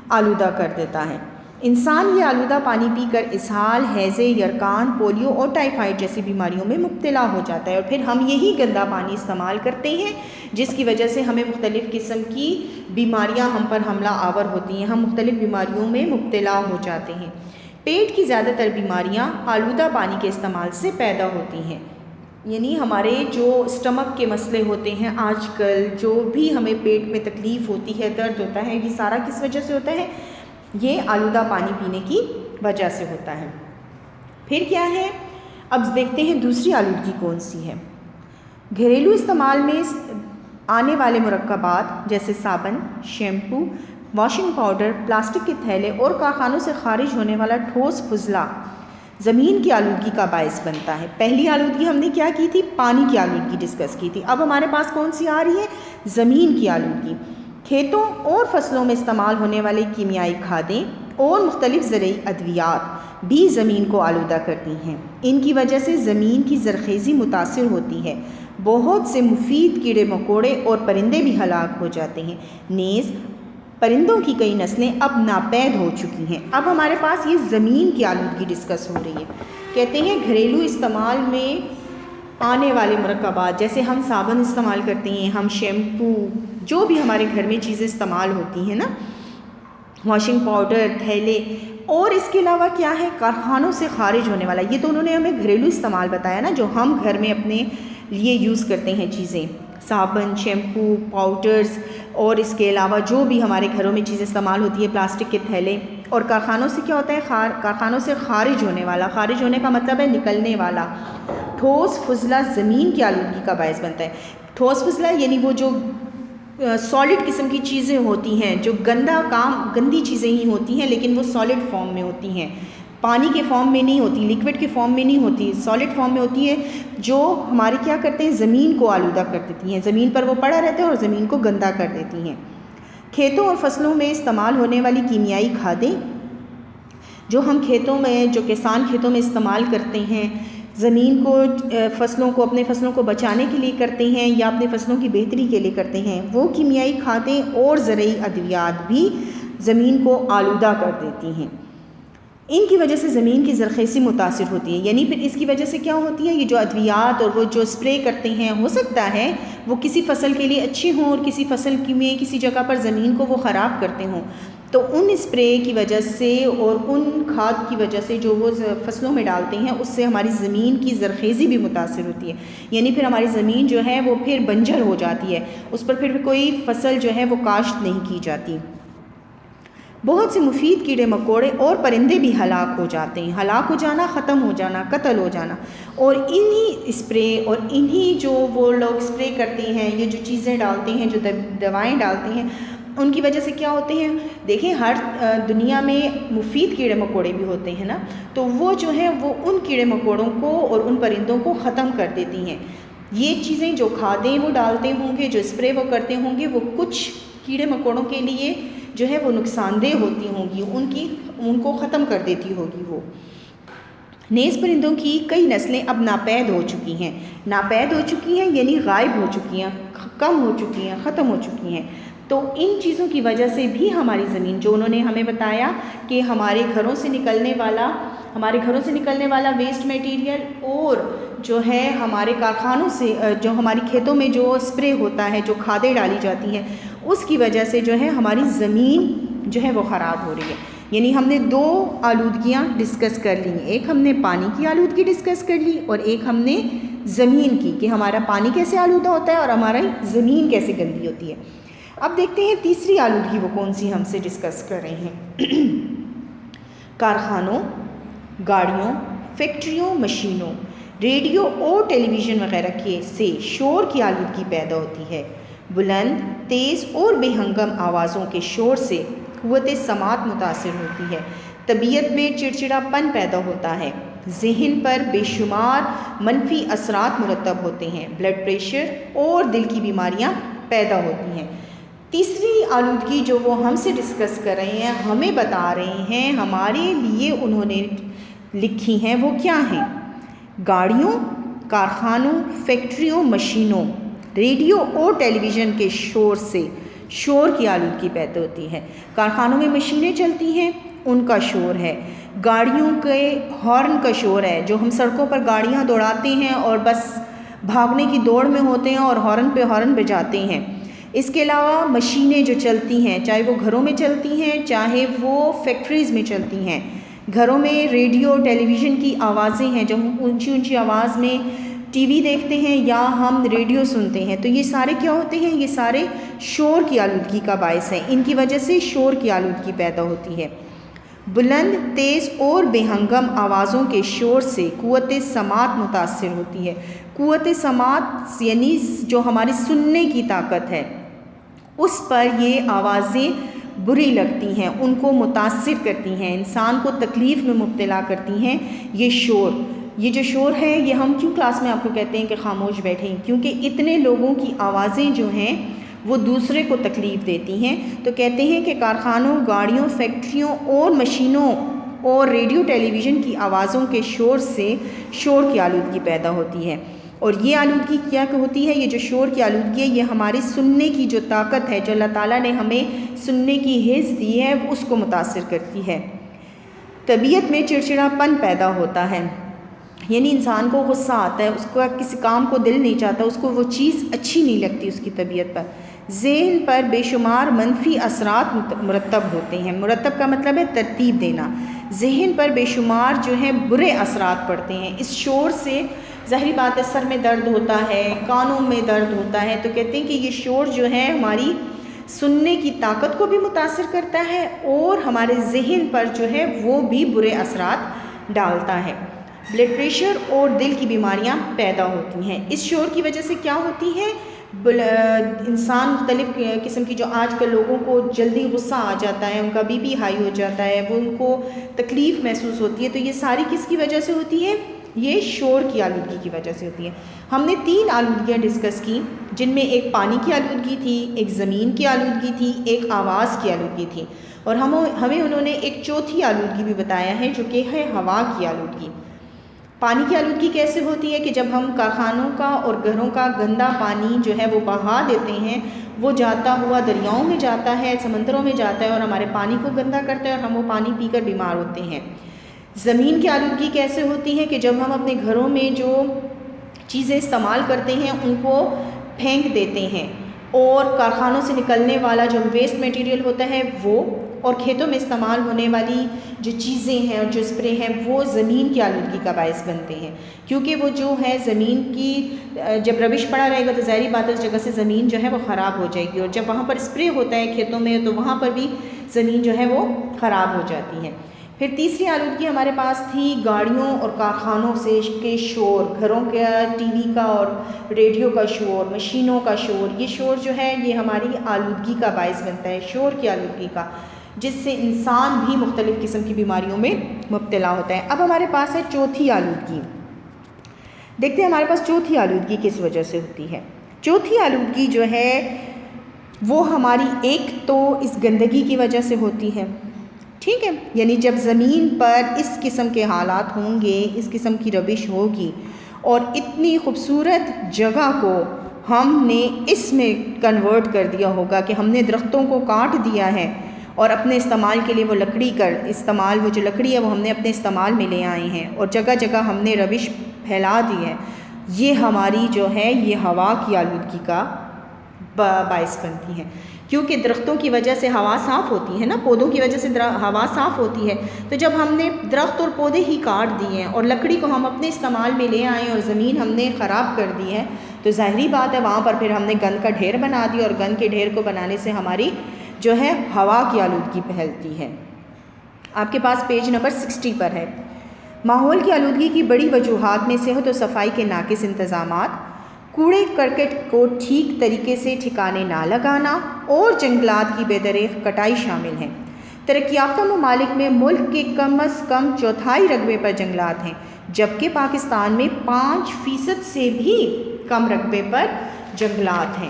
آلودہ کر دیتا ہے۔ انسان یہ آلودہ پانی پی کر اسہال، ہیضے، یرکان، پولیو اور ٹائیفائڈ جیسی بیماریوں میں مبتلا ہو جاتا ہے، اور پھر ہم یہی گندا پانی استعمال کرتے ہیں جس کی وجہ سے ہمیں مختلف قسم کی بیماریاں ہم پر حملہ آور ہوتی ہیں، ہم مختلف بیماریوں میں مبتلا ہو جاتے ہیں۔ پیٹ کی زیادہ تر بیماریاں آلودہ پانی کے استعمال سے پیدا ہوتی ہیں، یعنی ہمارے جو اسٹمک کے مسئلے ہوتے ہیں آج کل، جو بھی ہمیں پیٹ میں تکلیف ہوتی ہے، درد ہوتا ہے، یہ سارا کس وجہ سے ہوتا ہے؟ یہ آلودہ پانی پینے کی وجہ سے ہوتا ہے۔ پھر کیا ہے؟ اب دیکھتے ہیں دوسری آلودگی کون سی ہے۔ گھریلو استعمال میں آنے والے مرکبات جیسے صابن، شیمپو، واشنگ پاؤڈر، پلاسٹک کے تھیلے اور کارخانوں سے خارج ہونے والا ٹھوس فضلہ زمین کی آلودگی کا باعث بنتا ہے۔ پہلی آلودگی ہم نے کیا کی تھی؟ پانی کی آلودگی ڈسکس کی تھی۔ اب ہمارے پاس کون سی آ رہی ہے؟ زمین کی آلودگی۔ کھیتوں اور فصلوں میں استعمال ہونے والے کیمیائی کھادیں اور مختلف زرعی ادویات بھی زمین کو آلودہ کرتی ہیں۔ ان کی وجہ سے زمین کی زرخیزی متاثر ہوتی ہے، بہت سے مفید کیڑے مکوڑے اور پرندے بھی ہلاک ہو جاتے ہیں، نیز پرندوں کی کئی نسلیں اب ناپید ہو چکی ہیں۔ اب ہمارے پاس یہ زمین کی آلودگی ڈسکس ہو رہی ہے۔ کہتے ہیں گھریلو استعمال میں آنے والے مرکبات جیسے ہم صابن استعمال کرتے ہیں، ہم شیمپو، جو بھی ہمارے گھر میں چیزیں استعمال ہوتی ہیں نا، واشنگ پاؤڈر، تھیلے، اور اس کے علاوہ کیا ہے؟ کارخانوں سے خارج ہونے والا، یہ تو انہوں نے ہمیں گھریلو استعمال بتایا نا، جو ہم گھر میں اپنے لیے یوز کرتے ہیں چیزیں، صابن، شیمپو، پاؤڈرز، اور اس کے علاوہ جو بھی ہمارے گھروں میں چیزیں استعمال ہوتی ہے، پلاسٹک کے تھیلے، اور کارخانوں سے کیا ہوتا ہے؟ کارخانوں سے خارج ہونے والا، خارج ہونے کا مطلب ہے نکلنے والا ٹھوس فضلہ زمین کی آلودگی کا باعث بنتا ہے۔ ٹھوس فضلہ یعنی وہ جو سالڈ قسم کی چیزیں ہوتی ہیں، جو گندی چیزیں ہی ہوتی ہیں لیکن وہ سالڈ فارم میں ہوتی ہیں، پانی کے فارم میں نہیں ہوتی، لیکوڈ کے فارم میں نہیں ہوتی، سالڈ فارم میں ہوتی ہے، جو ہمارے کیا کرتے ہیں؟ زمین کو آلودہ کر دیتی ہیں، زمین پر وہ پڑا رہتا ہے اور زمین کو گندا کر دیتی ہیں۔ کھیتوں اور فصلوں میں استعمال ہونے والی کیمیائی کھادیں جو ہم کھیتوں میں، جو کسان کھیتوں میں استعمال کرتے ہیں، زمین کو، فصلوں کو، اپنے فصلوں کو بچانے کے لیے کرتے ہیں یا اپنے فصلوں کی بہتری کے لیے کرتے ہیں، وہ کیمیائی کھادیں اور زرعی ادویات بھی زمین کو آلودہ کر دیتی ہیں۔ ان کی وجہ سے زمین کی زرخیزی متاثر ہوتی ہے، یعنی پھر اس کی وجہ سے کیا ہوتی ہے؟ یہ جو ادویات اور وہ جو اسپرے کرتے ہیں، ہو سکتا ہے وہ کسی فصل کے لیے اچھے ہوں اور کسی فصل میں کسی جگہ پر زمین کو وہ خراب کرتے ہوں، تو ان اسپرے کی وجہ سے اور ان کھاد کی وجہ سے جو وہ فصلوں میں ڈالتے ہیں، اس سے ہماری زمین کی زرخیزی بھی متاثر ہوتی ہے، یعنی پھر ہماری زمین جو ہے وہ پھر بنجر ہو جاتی ہے، اس پر پھر کوئی فصل جو ہے وہ کاشت نہیں کی جاتی۔ بہت سے مفید کیڑے مکوڑے اور پرندے بھی ہلاک ہو جاتے ہیں۔ ہلاک ہو جانا، ختم ہو جانا، قتل ہو جانا، اور انہی اسپرے اور انہی جو وہ لوگ اسپرے کرتے ہیں، یہ جو چیزیں ڈالتے ہیں، جو دوائیں ڈالتے ہیں، ان کی وجہ سے کیا ہوتے ہیں؟ دیکھیں ہر دنیا میں مفید کیڑے مکوڑے بھی ہوتے ہیں نا، تو وہ جو ہیں وہ ان کیڑے مکوڑوں کو اور ان پرندوں کو ختم کر دیتی ہیں۔ یہ چیزیں جو کھادیں وہ ڈالتے ہوں گے، جو اسپرے وہ کرتے ہوں گے، وہ کچھ کیڑے مکوڑوں کے لیے جو ہے وہ نقصان دہ ہوتی ہوں گی، ان کو ختم کر دیتی ہوگی وہ۔ نیز پرندوں کی کئی نسلیں اب ناپید ہو چکی ہیں۔ ناپید ہو چکی ہیں یعنی غائب ہو چکی ہیں، کم ہو چکی ہیں، ختم ہو چکی ہیں۔ تو ان چیزوں کی وجہ سے بھی ہماری زمین، جو انہوں نے ہمیں بتایا کہ ہمارے گھروں سے نکلنے والا ویسٹ میٹیریل اور جو ہے ہمارے کارخانوں سے، جو ہماری کھیتوں میں جو اسپرے ہوتا ہے، جو کھادیں ڈالی جاتی ہیں، اس کی وجہ سے جو ہے ہماری زمین جو ہے وہ خراب ہو رہی ہے۔ یعنی ہم نے دو آلودگیاں ڈسکس کر لی، ایک ہم نے پانی کی آلودگی ڈسکس کر لی اور ایک ہم نے زمین کی، کہ ہمارا پانی کیسے آلودہ ہوتا ہے اور ہماری زمین کیسے گندی ہوتی ہے۔ اب دیکھتے ہیں تیسری آلودگی وہ کون سی ہم سے ڈسکس کر رہے ہیں۔ کارخانوں، گاڑیوں، فیکٹریوں، مشینوں، ریڈیو اور ٹیلی ویژن وغیرہ کے سے شور کی آلودگی پیدا ہوتی ہے۔ بلند، تیز اور بے ہنگم آوازوں کے شور سے قوت سماعت متاثر ہوتی ہے، طبیعت میں چڑچڑاپن پیدا ہوتا ہے، ذہن پر بے شمار منفی اثرات مرتب ہوتے ہیں، بلڈ پریشر اور دل کی بیماریاں پیدا ہوتی ہیں۔ تیسری آلودگی جو وہ ہم سے ڈسکس کر رہے ہیں، ہمیں بتا رہے ہیں، ہمارے لیے انہوں نے لکھی ہیں، وہ کیا ہیں؟ گاڑیوں، کارخانوں، فیکٹریوں، مشینوں، ریڈیو اور ٹیلی ویژن کے شور سے شور کی آلودگی پیدا ہوتی ہے۔ کارخانوں میں مشینیں چلتی ہیں ان کا شور ہے، گاڑیوں کے ہارن کا شور ہے، جو ہم سڑکوں پر گاڑیاں دوڑاتے ہیں اور بس بھاگنے کی دوڑ میں ہوتے ہیں اور ہارن پہ ہارن بجاتے ہیں۔ اس کے علاوہ مشینیں جو چلتی ہیں، چاہے وہ گھروں میں چلتی ہیں چاہے وہ فیکٹریز میں چلتی ہیں، گھروں میں ریڈیو ٹیلی ویژن کی آوازیں ہیں، جو ہم اونچی اونچی آواز میں ٹی وی دیکھتے ہیں یا ہم ریڈیو سنتے ہیں، تو یہ سارے کیا ہوتے ہیں؟ یہ سارے شور کی آلودگی کا باعث ہیں، ان کی وجہ سے شور کی آلودگی پیدا ہوتی ہے۔ بلند، تیز اور بے ہنگم آوازوں کے شور سے قوت سماعت متاثر ہوتی ہے۔ قوت سماعت یعنی جو ہماری سننے کی طاقت ہے، اس پر یہ آوازیں بری لگتی ہیں، ان کو متاثر کرتی ہیں، انسان کو تکلیف میں مبتلا کرتی ہیں۔ یہ جو شور ہے، یہ ہم کیوں کلاس میں آپ کو کہتے ہیں کہ خاموش بیٹھیں؟ کیونکہ اتنے لوگوں کی آوازیں جو ہیں وہ دوسرے کو تکلیف دیتی ہیں۔ تو کہتے ہیں کہ کارخانوں، گاڑیوں، فیکٹریوں اور مشینوں اور ریڈیو ٹیلی ویژن کی آوازوں کے شور سے شور کی آلودگی پیدا ہوتی ہے۔ اور یہ آلودگی کیا ہوتی ہے؟ یہ جو شور کی آلودگی ہے، یہ ہماری سننے کی جو طاقت ہے، جو اللہ تعالیٰ نے ہمیں سننے کی حس دی ہے، اس کو متاثر کرتی ہے۔ طبیعت میں چڑچڑاپن پیدا ہوتا ہے، یعنی انسان کو غصہ آتا ہے، اس کو کسی کام کو دل نہیں چاہتا، اس کو وہ چیز اچھی نہیں لگتی اس کی طبیعت پر۔ ذہن پر بے شمار منفی اثرات مرتب ہوتے ہیں۔ مرتب کا مطلب ہے ترتیب دینا۔ ذہن پر بے شمار جو ہے برے اثرات پڑتے ہیں اس شور سے۔ ظاہری بات ہے، سر میں درد ہوتا ہے، کانوں میں درد ہوتا ہے، تو کہتے ہیں کہ یہ شور جو ہے ہماری سننے کی طاقت کو بھی متاثر کرتا ہے اور ہمارے ذہن پر جو ہے وہ بھی برے اثرات ڈالتا ہے۔ بلڈ پریشر اور دل کی بیماریاں پیدا ہوتی ہیں اس شور کی وجہ سے۔ کیا ہوتی ہے؟ انسان مختلف قسم کی، جو آج کل لوگوں کو جلدی غصہ آ جاتا ہے، ان کا بی پی ہائی ہو جاتا ہے، وہ ان کو تکلیف محسوس ہوتی ہے، تو یہ ساری کس کی وجہ سے ہوتی ہے؟ یہ شور کی آلودگی کی وجہ سے ہوتی ہے۔ ہم نے 3 آلودگیاں ڈسکس کی، جن میں ایک پانی کی آلودگی تھی، ایک زمین کی آلودگی تھی، ایک آواز کی آلودگی تھی، اور ہمیں انہوں نے ایک چوتھی آلودگی بھی بتایا ہے جو کہ ہے ہوا کی آلودگی۔ پانی کی آلودگی کیسے ہوتی ہے؟ کہ جب ہم کارخانوں کا اور گھروں کا گندا پانی جو ہے وہ بہا دیتے ہیں، وہ جاتا ہوا دریاؤں میں جاتا ہے، سمندروں میں جاتا ہے اور ہمارے پانی کو گندا کرتا ہے اور ہم وہ پانی پی کر بیمار ہوتے ہیں۔ زمین کی آلودگی کیسے ہوتی ہے؟ کہ جب ہم اپنے گھروں میں جو چیزیں استعمال کرتے ہیں ان کو پھینک دیتے ہیں، اور کارخانوں سے نکلنے والا جو ویسٹ میٹیریل ہوتا ہے وہ، اور کھیتوں میں استعمال ہونے والی جو چیزیں ہیں اور جو اسپرے ہیں، وہ زمین کی آلودگی کا باعث بنتے ہیں، کیونکہ وہ جو ہے زمین کی جب ربش پڑا رہے گا تو ظاہری بات ہے اس جگہ سے زمین جو ہے وہ خراب ہو جائے گی، اور جب وہاں پر اسپرے ہوتا ہے کھیتوں میں تو وہاں پر بھی زمین جو ہے وہ خراب ہو جاتی ہے۔ پھر تیسری آلودگی ہمارے پاس تھی گاڑیوں اور کارخانوں سے کے شور، گھروں کا ٹی وی کا اور ریڈیو کا شور، مشینوں کا شور۔ یہ شور جو ہے یہ ہماری آلودگی کا باعث بنتا ہے، شور کی آلودگی کا، جس سے انسان بھی مختلف قسم کی بیماریوں میں مبتلا ہوتا ہے۔ اب ہمارے پاس ہے چوتھی آلودگی۔ دیکھتے ہیں ہمارے پاس چوتھی آلودگی کس وجہ سے ہوتی ہے۔ چوتھی آلودگی جو ہے وہ ہماری ایک تو اس گندگی کی وجہ سے ہوتی ہے، ٹھیک ہے، یعنی جب زمین پر اس قسم کے حالات ہوں گے، اس قسم کی ربش ہوگی، اور اتنی خوبصورت جگہ کو ہم نے اس میں کنورٹ کر دیا ہوگا کہ ہم نے درختوں کو کاٹ دیا ہے اور اپنے استعمال کے لیے وہ وہ جو لکڑی ہے وہ ہم نے اپنے استعمال میں لے آئے ہیں، اور جگہ جگہ ہم نے ربش پھیلا دی ہے، یہ ہماری جو ہے یہ ہوا کی آلودگی کا باعث بنتی ہے، کیونکہ درختوں کی وجہ سے ہوا صاف ہوتی ہے نا، پودوں کی وجہ سے ہوا صاف ہوتی ہے، تو جب ہم نے درخت اور پودے ہی کاٹ دیے ہیں اور لکڑی کو ہم اپنے استعمال میں لے آئے اور زمین ہم نے خراب کر دی ہے، تو ظاہری بات ہے وہاں پر پھر ہم نے گند کا ڈھیر بنا دیا، اور گند کے ڈھیر کو بنانے سے ہماری جو ہے ہوا کی آلودگی پھیلتی ہے۔ آپ کے پاس پیج نمبر 60 پر ہے۔ ماحول کی آلودگی کی بڑی وجوہات میں صحت و صفائی کے ناقص انتظامات، کوڑے کرکٹ کو ٹھیک طریقے سے ٹھکانے نہ لگانا اور جنگلات کی بے دریغ کٹائی شامل ہیں۔ ترقی یافتہ ممالک میں ملک کے کم از کم چوتھائی رقبے پر جنگلات ہیں، جبکہ پاکستان میں 5% سے بھی کم رقبے پر جنگلات ہیں۔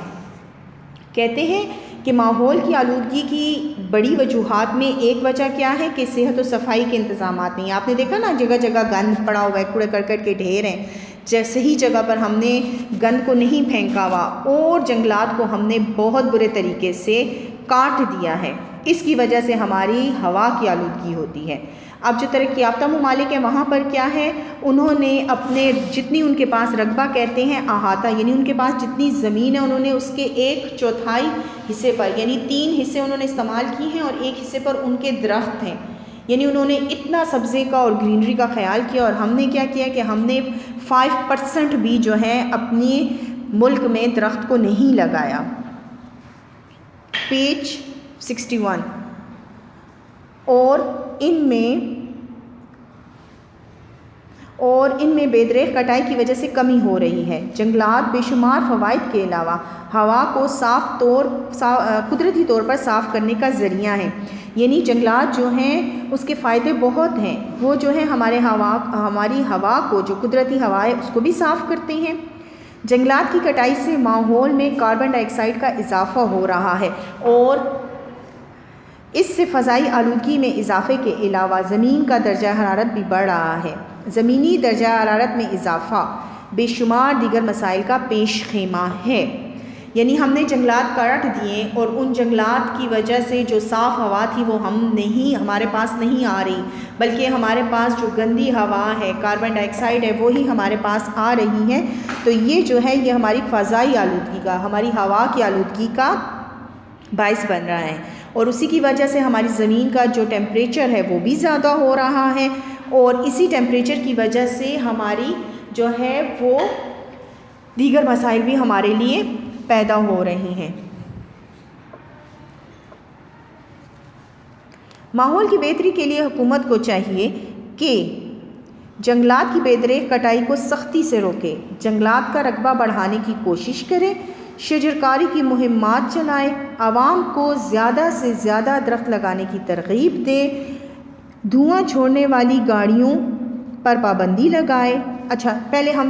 کہتے ہیں کہ ماحول کی آلودگی کی بڑی وجوہات میں ایک وجہ کیا ہے کہ صحت و صفائی کے انتظامات نہیں۔ آپ نے دیکھا نا جگہ جگہ گند پڑا ہوا ہے، کوڑے کرکٹ کے ڈھیر ہیں، صحیح جگہ پر ہم نے گند کو نہیں پھینکا ہوا، اور جنگلات کو ہم نے بہت برے طریقے سے کاٹ دیا ہے، اس کی وجہ سے ہماری ہوا کی آلودگی ہوتی ہے۔ اب جو ترقی یافتہ ممالک ہیں وہاں پر کیا ہے، انہوں نے اپنے جتنی ان کے پاس رقبہ کہتے ہیں احاطہ، یعنی ان کے پاس جتنی زمین ہے انہوں نے اس کے 1/4 حصے پر، یعنی 3 حصے انہوں نے استعمال کی ہیں اور 1 حصے پر ان کے درخت ہیں، یعنی انہوں نے اتنا سبزے کا اور گرینری کا خیال کیا۔ اور ہم نے کیا کیا کہ ہم نے 5% بھی جو ہے اپنی ملک میں درخت کو نہیں لگایا۔ پیج 61۔ اور ان میں بے دریغ کٹائی کی وجہ سے کمی ہو رہی ہے۔ جنگلات بے شمار فوائد کے علاوہ ہوا کو قدرتی طور پر صاف کرنے کا ذریعہ ہیں، یعنی جنگلات جو ہیں اس کے فائدے بہت ہیں، وہ جو ہے ہماری ہوا کو، جو قدرتی ہوا ہے اس کو بھی صاف کرتے ہیں۔ جنگلات کی کٹائی سے ماحول میں کاربن ڈائی آکسائڈ کا اضافہ ہو رہا ہے اور اس سے فضائی آلودگی میں اضافے کے علاوہ زمین کا درجہ حرارت بھی بڑھ رہا ہے۔ زمینی درجہ حرارت میں اضافہ بے شمار دیگر مسائل کا پیش خیمہ ہے، یعنی ہم نے جنگلات کاٹ دیے اور ان جنگلات کی وجہ سے جو صاف ہوا تھی وہ ہمارے پاس نہیں آ رہی، بلکہ ہمارے پاس جو گندی ہوا ہے، کاربن ڈائی آکسائڈ ہے، وہی ہمارے پاس آ رہی ہے۔ تو یہ جو ہے یہ ہماری فضائی آلودگی کا، ہماری ہوا کی آلودگی کا باعث بن رہا ہے، اور اسی کی وجہ سے ہماری زمین کا جو ٹیمپریچر ہے وہ بھی زیادہ ہو رہا ہے، اور اسی ٹیمپریچر کی وجہ سے ہماری جو ہے وہ دیگر مسائل بھی ہمارے لیے پیدا ہو رہے ہیں۔ ماحول کی بہتری کے لیے حکومت کو چاہیے کہ جنگلات کی بے دریغ کٹائی کو سختی سے روکے، جنگلات کا رقبہ بڑھانے کی کوشش کرے، شجرکاری کی مہمات چلائے، عوام کو زیادہ سے زیادہ درخت لگانے کی ترغیب دے، دھواں چھوڑنے والی گاڑیوں پر پابندی لگائے۔ اچھا، پہلے ہم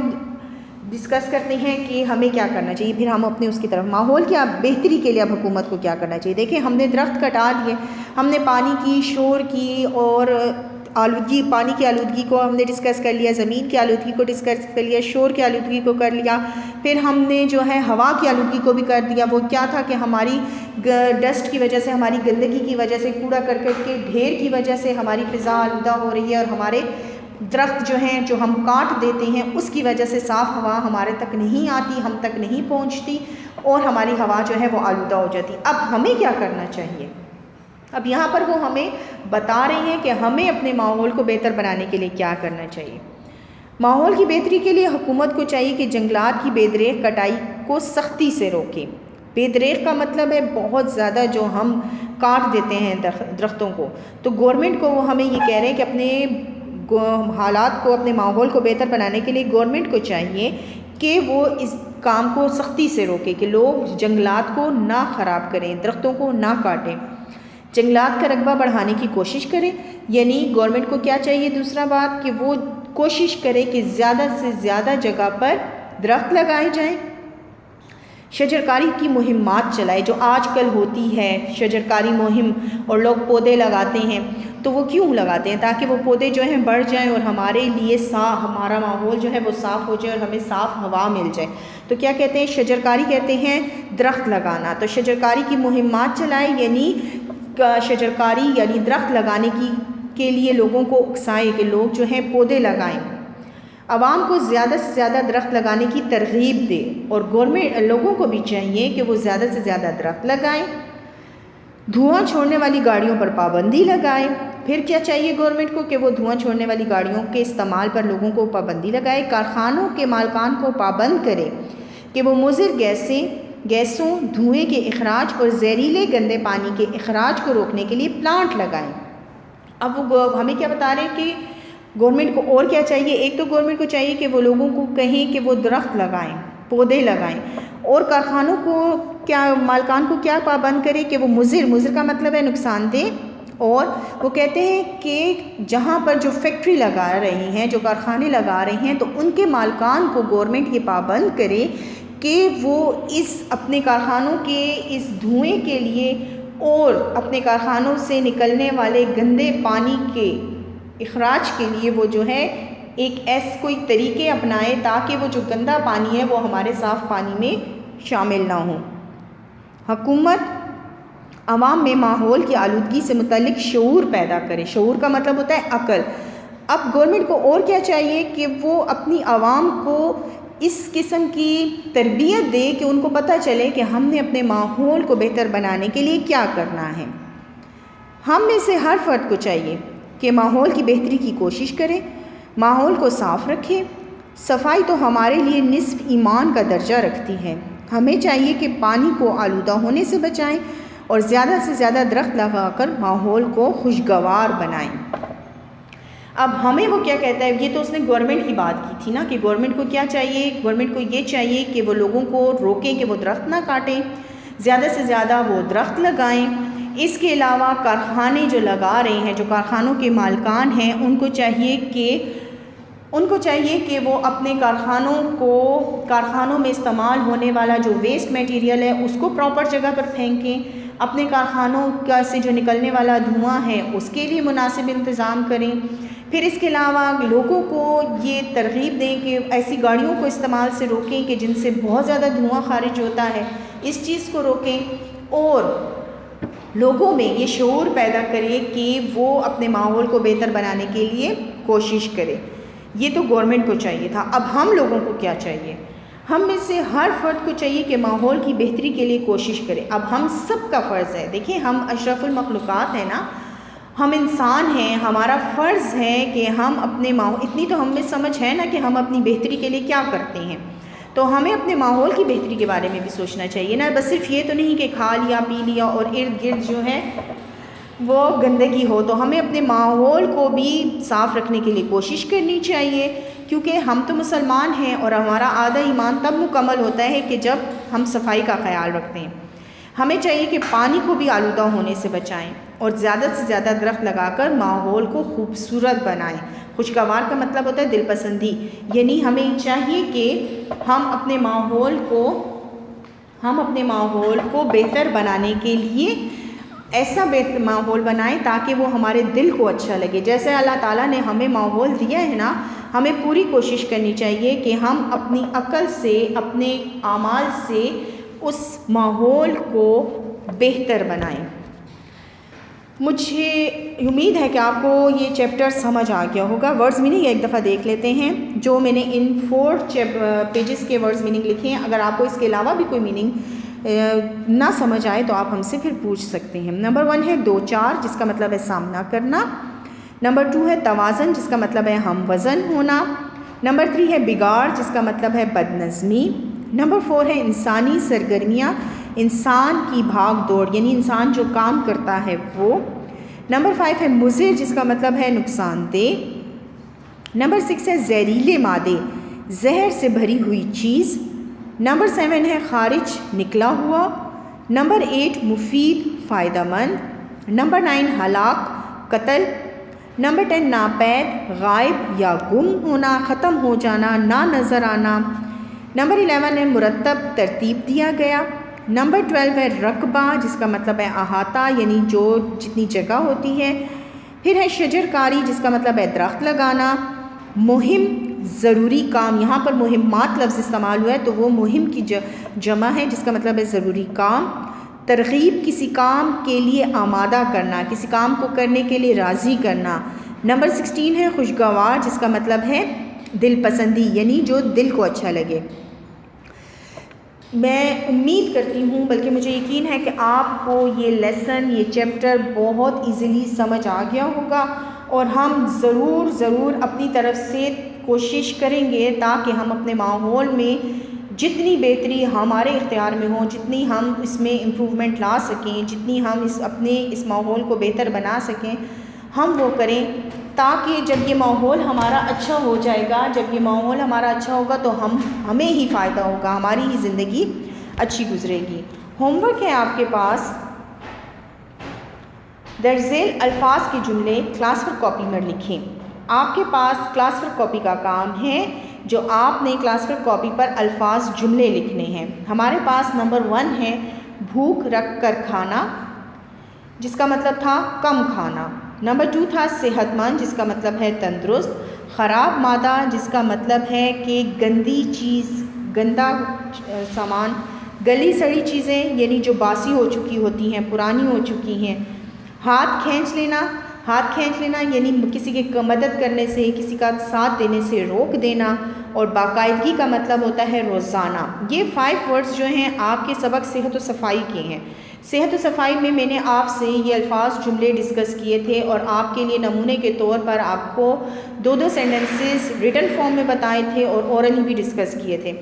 ڈسکس کرتے ہیں کہ ہمیں کیا کرنا چاہیے، پھر ہم اپنے اس کی طرف ماحول کی بہتری کے لیے اب حکومت کو کیا کرنا چاہیے۔ دیکھیں، ہم نے درخت کٹا دیے، ہم نے پانی کی، شور کی اور آلودگی، پانی کی آلودگی کو ہم نے ڈسکس کر لیا، زمین کی آلودگی کو ڈسکس کر لیا، شور کی آلودگی کو کر لیا، پھر ہم نے جو ہے ہوا کی آلودگی کو بھی کر دیا۔ وہ کیا تھا کہ ہماری ڈسٹ کی وجہ سے، ہماری گندگی کی وجہ سے، کوڑا کرکٹ کے ڈھیر کی وجہ سے ہماری فضا آلودہ ہو رہی ہے، اور ہمارے درخت جو ہیں جو ہم کاٹ دیتے ہیں اس کی وجہ سے صاف ہوا ہمارے تک نہیں آتی، ہم تک نہیں پہنچتی، اور ہماری ہوا جو ہے وہ آلودہ ہو جاتی۔ اب ہمیں کیا کرنا چاہیے؟ اب یہاں پر وہ ہمیں بتا رہے ہیں کہ ہمیں اپنے ماحول کو بہتر بنانے کے لیے کیا کرنا چاہیے۔ ماحول کی بہتری کے لیے حکومت کو چاہیے کہ جنگلات کی بے دریغ کٹائی کو سختی سے روکے۔ بے دریغ کا مطلب ہے بہت زیادہ جو ہم کاٹ دیتے ہیں درختوں کو، تو گورنمنٹ کو وہ ہمیں یہ کہہ رہے ہیں کہ اپنے حالات کو، اپنے ماحول کو بہتر بنانے کے لیے گورنمنٹ کو چاہیے کہ وہ اس کام کو سختی سے روکے، کہ لوگ جنگلات کو نہ خراب کریں، درختوں کو نہ کاٹیں، جنگلات کا رقبہ بڑھانے کی کوشش کریں۔ یعنی گورنمنٹ کو کیا چاہیے؟ دوسرا بات کہ وہ کوشش کرے کہ زیادہ سے زیادہ جگہ پر درخت لگائے جائیں، شجرکاری کی مہمات چلائے، جو آج کل ہوتی ہے شجرکاری مہم، اور لوگ پودے لگاتے ہیں۔ تو وہ کیوں لگاتے ہیں؟ تاکہ وہ پودے جو ہیں بڑھ جائیں اور ہمارے لیے ہمارا ماحول جو ہے وہ صاف ہو جائے اور ہمیں صاف ہوا مل جائے۔ تو کیا کہتے ہیں؟ شجرکاری کہتے ہیں درخت لگانا۔ تو شجرکاری کی مہمات چلائے، یعنی شجرکاری یعنی درخت لگانے کے لیے لوگوں کو اکسائے کہ لوگ جو ہیں پودے لگائیں، عوام کو زیادہ سے زیادہ درخت لگانے کی ترغیب دے، اور گورنمنٹ لوگوں کو بھی چاہیے کہ وہ زیادہ سے زیادہ درخت لگائیں، دھواں چھوڑنے والی گاڑیوں پر پابندی لگائے۔ پھر کیا چاہیے گورنمنٹ کو؟ کہ وہ دھواں چھوڑنے والی گاڑیوں کے استعمال پر لوگوں کو پابندی لگائے، کارخانوں کے مالکان کو پابند کرے کہ وہ مضر گیسوں، دھوئیں کے اخراج اور زہریلے گندے پانی کے اخراج کو روکنے کے لیے پلانٹ لگائیں۔ اب وہ ہمیں کیا بتا رہے ہیں کہ گورنمنٹ کو اور کیا چاہیے؟ ایک تو گورنمنٹ کو چاہیے کہ وہ لوگوں کو کہیں کہ وہ درخت لگائیں، پودے لگائیں، اور کارخانوں کو مالکان کو کیا پابند کرے کہ وہ مضر کا مطلب ہے نقصان دہ، اور وہ کہتے ہیں کہ جہاں پر جو فیکٹری لگا رہے ہیں، جو کارخانے لگا رہے ہیں، تو ان کے مالکان کو گورنمنٹ یہ پابند کرے کہ وہ اپنے کارخانوں کے اس دھوئیں کے لیے اور اپنے کارخانوں سے نکلنے والے گندے پانی کے اخراج کے لیے وہ جو ہے ایک کوئی طریقے اپنائے، تاکہ وہ جو گندا پانی ہے وہ ہمارے صاف پانی میں شامل نہ ہوں۔ حکومت عوام میں ماحول کی آلودگی سے متعلق شعور پیدا کرے. شعور کا مطلب ہوتا ہے عقل. اب گورنمنٹ کو اور کیا چاہیے کہ وہ اپنی عوام کو اس قسم کی تربیت دے کہ ان کو پتہ چلے کہ ہم نے اپنے ماحول کو بہتر بنانے کے لیے کیا کرنا ہے. ہم میں سے ہر فرد کو چاہیے کہ ماحول کی بہتری کی کوشش کرے، ماحول کو صاف رکھے. صفائی تو ہمارے لیے نصف ایمان کا درجہ رکھتی ہے. ہمیں چاہیے کہ پانی کو آلودہ ہونے سے بچائیں اور زیادہ سے زیادہ درخت لگا کر ماحول کو خوشگوار بنائیں. اب ہمیں وہ کیا کہتا ہے، یہ تو اس نے گورنمنٹ کی بات کی تھی نا کہ گورنمنٹ کو کیا چاہیے، گورنمنٹ کو یہ چاہیے کہ وہ لوگوں کو روکیں کہ وہ درخت نہ کاٹیں، زیادہ سے زیادہ وہ درخت لگائیں. اس کے علاوہ کارخانے جو لگا رہے ہیں، جو کارخانوں کے مالکان ہیں، ان کو چاہیے کہ وہ اپنے کارخانوں میں استعمال ہونے والا جو ویسٹ میٹیریل ہے اس کو پراپر جگہ پر پھینکیں. اپنے کارخانوں سے جو نکلنے والا دھواں ہے اس کے لیے مناسب انتظام کریں. پھر اس کے علاوہ لوگوں کو یہ ترغیب دیں کہ ایسی گاڑیوں کو استعمال سے روکیں کہ جن سے بہت زیادہ دھواں خارج ہوتا ہے، اس چیز کو روکیں. اور لوگوں میں یہ شعور پیدا کرے کہ وہ اپنے ماحول کو بہتر بنانے کے لیے کوشش کرے. یہ تو گورنمنٹ کو چاہیے تھا. اب ہم لوگوں کو کیا چاہیے؟ ہم میں سے ہر فرد کو چاہیے کہ ماحول کی بہتری کے لیے کوشش کرے. اب ہم سب کا فرض ہے، دیکھیں ہم اشرف المخلوقات ہیں نا، ہم انسان ہیں، ہمارا فرض ہے کہ ہم اپنے اتنی تو ہم میں سمجھ ہے نا کہ ہم اپنی بہتری کے لیے کیا کرتے ہیں. تو ہمیں اپنے ماحول کی بہتری کے بارے میں بھی سوچنا چاہیے نا، بس صرف یہ تو نہیں کہ کھا لیا پی لیا اور ارد گرد جو ہے وہ گندگی ہو. تو ہمیں اپنے ماحول کو بھی صاف رکھنے کے لیے کوشش کرنی چاہیے، کیونکہ ہم تو مسلمان ہیں اور ہمارا آدھا ایمان تب مکمل ہوتا ہے کہ جب ہم صفائی کا خیال رکھتے ہیں. ہمیں چاہیے کہ پانی کو بھی آلودہ ہونے سے بچائیں اور زیادہ سے زیادہ درخت لگا کر ماحول کو خوبصورت بنائیں. خوشگوار کا مطلب ہوتا ہے دل پسندی، یعنی ہمیں چاہیے کہ ہم اپنے ماحول کو بہتر بنانے کے لیے ایسا بہتر ماحول بنائیں تاکہ وہ ہمارے دل کو اچھا لگے. جیسے اللہ تعالیٰ نے ہمیں ماحول دیا ہے نا، ہمیں پوری کوشش کرنی چاہیے کہ ہم اپنی عقل سے، اپنے اعمال سے اس ماحول کو بہتر بنائیں. مجھے امید ہے کہ آپ کو یہ چیپٹر سمجھ آ گیا ہوگا. ورڈز میننگ ایک دفعہ دیکھ لیتے ہیں جو میں نے ان 4 پیجز کے ورڈز میننگ لکھے ہیں. اگر آپ کو اس کے علاوہ بھی کوئی میننگ نہ سمجھ آئے تو آپ ہم سے پھر پوچھ سکتے ہیں. نمبر 1 ہے دو چار، جس کا مطلب ہے سامنا کرنا. نمبر 2 ہے توازن، جس کا مطلب ہے ہم وزن ہونا. نمبر 3 ہے بگاڑ، جس کا مطلب ہے بد نظمی. نمبر 4 ہے انسانی سرگرمیاں، انسان کی بھاگ دوڑ، یعنی انسان جو کام کرتا ہے وہ. نمبر 5 ہے مضر، جس کا مطلب ہے نقصان دہ. نمبر 6 ہے زہریلے مادے، زہر سے بھری ہوئی چیز. نمبر 7 ہے خارج نکلا ہوا. نمبر 8 مفید فائدہ مند. نمبر 9 ہلاک قتل. نمبر 10 ناپید غائب یا گم ہونا، ختم ہو جانا، نہ نظر آنا. نمبر 11 ہے مرتب ترتیب دیا گیا. نمبر 12 ہے رقبہ، جس کا مطلب ہے احاطہ، یعنی جو جتنی جگہ ہوتی ہے. پھر ہے شجر کاری، جس کا مطلب ہے درخت لگانا. مہم ضروری کام، یہاں پر مہمات لفظ استعمال ہوا ہے تو وہ مہم کی جمع ہے جس کا مطلب ہے ضروری کام. ترغیب، کسی کام کے لیے آمادہ کرنا، کسی کام کو کرنے کے لیے راضی کرنا. نمبر 16 ہے خوشگوار، جس کا مطلب ہے دل پسندی، یعنی جو دل کو اچھا لگے. میں امید کرتی ہوں، بلکہ مجھے یقین ہے کہ آپ کو یہ لیسن، یہ چیپٹر بہت ایزیلی سمجھ آ گیا ہوگا اور ہم ضرور اپنی طرف سے کوشش کریں گے تاکہ ہم اپنے ماحول میں جتنی بہتری ہمارے اختیار میں ہوں، جتنی ہم اس میں امپروومنٹ لا سکیں، جتنی ہم اپنے اس ماحول کو بہتر بنا سکیں، ہم وہ کریں. تاکہ جب یہ ماحول ہمارا اچھا ہو جائے گا، جب یہ ماحول ہمارا اچھا ہوگا تو ہمیں ہی فائدہ ہوگا، ہماری ہی زندگی اچھی گزرے گی. ہوم ورک ہے آپ کے پاس، درج ذیل الفاظ کے جملے کلاس ورک کاپی میں لکھیں. آپ کے پاس کلاس ورک کاپی کا کام ہے جو آپ نے کلاس ورک کاپی پر الفاظ جملے لکھنے ہیں. ہمارے پاس نمبر 1 ہے بھوک رکھ کر کھانا، جس کا مطلب تھا کم کھانا. نمبر 2 تھا صحت مند، جس کا مطلب ہے تندرست. خراب مادہ، جس کا مطلب ہے کہ گندی چیز، گندا سامان گلی سڑی چیزیں یعنی جو باسی ہو چکی ہوتی ہیں، پرانی ہو چکی ہیں. ہاتھ کھینچ لینا یعنی کسی کی مدد کرنے سے، کسی کا ساتھ دینے سے روک دینا. اور باقاعدگی کا مطلب ہوتا ہے روزانہ. یہ 5 ورڈز جو ہیں آپ کے سبق صحت و صفائی کے ہیں. صحت و صفائی میں نے آپ سے یہ الفاظ جملے ڈسکس کیے تھے اور آپ کے لیے نمونے کے طور پر آپ کو 2 سینٹنسز ریٹن فارم میں بتائے تھے اور اورلی بھی ڈسکس کیے تھے.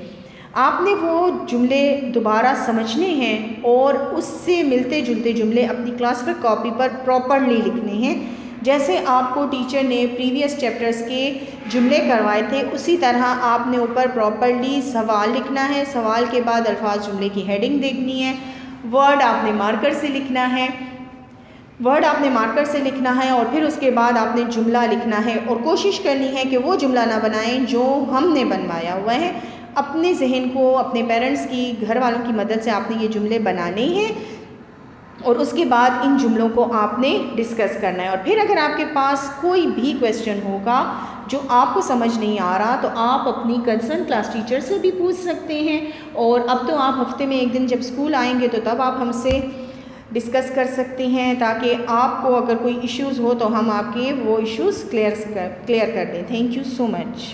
آپ نے وہ جملے دوبارہ سمجھنے ہیں اور اس سے ملتے جلتے جملے اپنی کلاس ورک کاپی پر پراپرلی لکھنے ہیں. جیسے آپ کو ٹیچر نے پریویس چیپٹرز کے جملے کروائے تھے اسی طرح آپ نے اوپر پراپرلی سوال لکھنا ہے. سوال کے بعد الفاظ جملے کی ہیڈنگ دیکھنی ہے. ورڈ آپ نے مارکر سے لکھنا ہے اور پھر اس کے بعد آپ نے جملہ لکھنا ہے اور کوشش کرنی ہے کہ وہ جملہ نہ بنائیں جو ہم نے بنوایا ہوا ہے. اپنے ذہن کو، اپنے پیرنٹس کی، گھر والوں کی مدد سے آپ نے یہ جملے بنانے ہیں اور اس کے بعد ان جملوں کو آپ نے ڈسکس کرنا ہے. اور پھر اگر آپ کے پاس کوئی بھی کویسچن ہوگا جو آپ کو سمجھ نہیں آ رہا تو آپ اپنی کنسرن کلاس ٹیچر سے بھی پوچھ سکتے ہیں. اور اب تو آپ ہفتے میں ایک دن جب اسکول آئیں گے تو تب آپ ہم سے ڈسکس کر سکتے ہیں تاکہ آپ کو اگر کوئی ایشوز ہو تو ہم آپ کے وہ ایشوز کلیئر کر دیں. Thank you so much.